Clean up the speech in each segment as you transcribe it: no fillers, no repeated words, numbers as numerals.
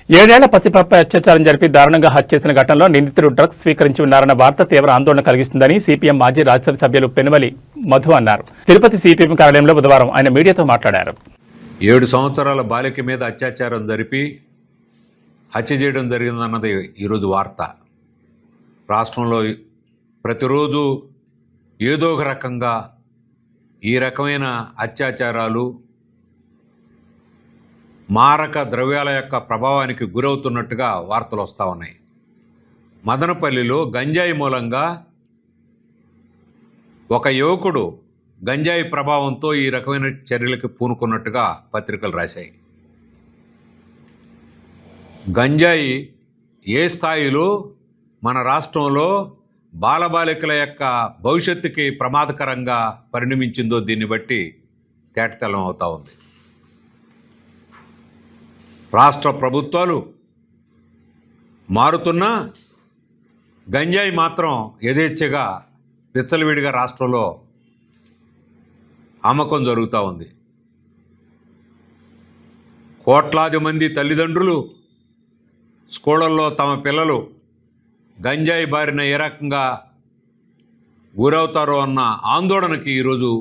ఏడేళ్ల పసిపాపపై అత్యాచారం జరిపి దారుణంగా హత్య చేసిన ఘటనలో నిందితుడు డ్రగ్స్ స్వీకరించి ఉన్నారన్న వార్త తీవ్ర ఆందోళన కలిగిస్తుందని సిపిఎం మాజీ రాజ్యసభ సభ్యులు పెనుమలి మధు అన్నారు. తిరుపతి సిపిఎం కార్యాలయంలో బుధవారం ఆయన మీడియాతో మాట్లాడారు. 7 సంవత్సరాల బాలిక మీద అత్యాచారం జరిపి హత్య చేయడం జరిగిందన్నది ఈరోజు వార్త. రాష్ట్రంలో ప్రతిరోజు ఏదో ఒక రకంగా ఈ రకమైన అత్యాచారాలు మారక ద్రవ్యాల యొక్క ప్రభావానికి గురవుతున్నట్టుగా వార్తలు వస్తూ ఉన్నాయి. మదనపల్లిలో గంజాయి మూలంగా ఒక యువకుడు గంజాయి ప్రభావంతో ఈ రకమైన చర్యలకు పూనుకున్నట్టుగా పత్రికలు రాశాయి. గంజాయి ఏ స్థాయిలో మన రాష్ట్రంలో బాలబాలికల యొక్క భవిష్యత్తుకి ప్రమాదకరంగా పరిణమించిందో దీన్ని బట్టి తేటతెల్లం అవుతూ ఉంది. రాష్ట్ర ప్రభుత్వాలు మారుతున్నా గంజాయి మాత్రం యథేచ్ఛగా విచ్చలవిడిగా రాష్ట్రంలో అమ్మకం జరుగుతూ ఉంది. కోట్లాది మంది తల్లిదండ్రులు స్కూళ్ళల్లో తమ పిల్లలు గంజాయి బారిన ఏ రకంగా గురవుతారో అన్న ఆందోళనకి ఈరోజు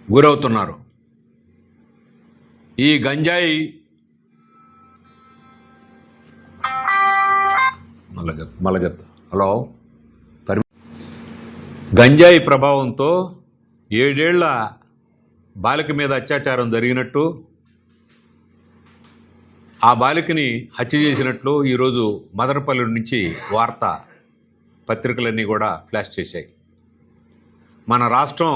గురవుతున్నారు. ఈ గంజాయి హలో గంజాయి ప్రభావంతో 7 ఏళ్ల బాలిక మీద అత్యాచారం జరిగినట్టు, ఆ బాలికని హత్య చేసినట్లు ఈరోజు మదనపల్లి నుంచి వార్త పత్రికలన్నీ కూడా ఫ్లాష్ చేశాయి. మన రాష్ట్రం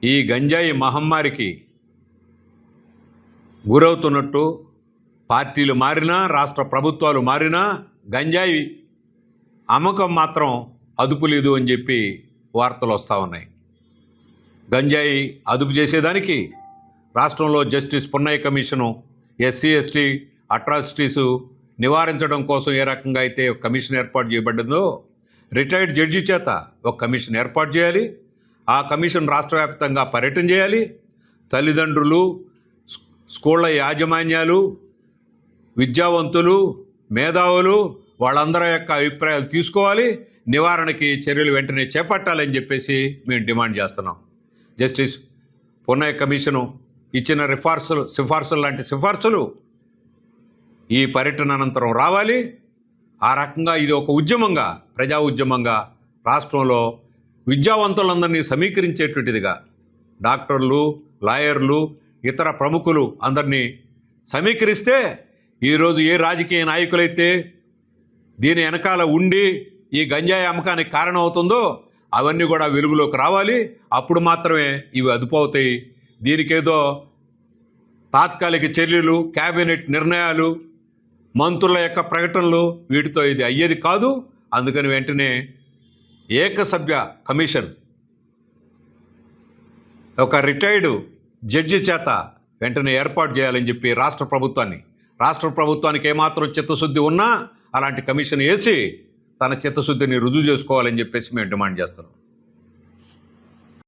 ఈ గంజాయి మహమ్మారికి గురవుతున్నట్టు, పార్టీలు మారినా రాష్ట్ర ప్రభుత్వాలు మారినా గంజాయి అమ్మకం మాత్రం అదుపు లేదు అని చెప్పి వార్తలు వస్తూ ఉన్నాయి. గంజాయి అదుపు చేసేదానికి రాష్ట్రంలో justice Punnaiah commission SC ST atrocities నివారించడం కోసం ఏ రకంగా అయితే ఒక కమిషన్ ఏర్పాటు చేయబడ్డదో, రిటైర్డ్ జడ్జి చేత ఒక కమిషన్ ఏర్పాటు చేయాలి. ఆ కమిషన్ రాష్ట్ర వ్యాప్తంగా పర్యటన చేయాలి. తల్లిదండ్రులు, స్కూళ్ళ యాజమాన్యాలు, విద్యావంతులు, మేధావులు వాళ్ళందరి యొక్క అభిప్రాయాలు తీసుకోవాలి. నివారణకి చర్యలు వెంటనే చేపట్టాలని చెప్పేసి మేము డిమాండ్ చేస్తున్నాం. జస్టిస్ పున్నయ్య కమిషను ఇచ్చిన సిఫార్సులు లాంటి సిఫార్సులు ఈ పర్యటన అనంతరం రావాలి. ఆ రకంగా ఇది ఒక ఉద్యమంగా, ప్రజా ఉద్యమంగా రాష్ట్రంలో విద్యావంతులందరినీ సమీకరించేటువంటిదిగా, డాక్టర్లు, లాయర్లు, ఇతర ప్రముఖులు అందరినీ సమీకరిస్తే ఈరోజు ఏ రాజకీయ నాయకులైతే దీని వెనకాల ఉండి ఈ గంజాయి అమ్మకానికి కారణం అవుతుందో అవన్నీ కూడా వెలుగులోకి రావాలి. అప్పుడు మాత్రమే ఇవి అదుపు అవుతాయి. దీనికేదో తాత్కాలిక చర్యలు, క్యాబినెట్ నిర్ణయాలు, మంత్రుల యొక్క ప్రకటనలు వీటితో ఇది అయ్యేది కాదు. అందుకని వెంటనే ఏకసభ్య కమిషన్ ఒక రిటైర్డ్ జడ్జి చేత వెంటనే ఏర్పాటు చేయాలని చెప్పి రాష్ట్ర ప్రభుత్వానికి ఏమాత్రం చిత్తశుద్ధి ఉన్నా అలాంటి కమిషన్ వేసి తన చిత్తశుద్ధిని రుజువు చేసుకోవాలని చెప్పేసి మేము డిమాండ్ చేస్తున్నాం.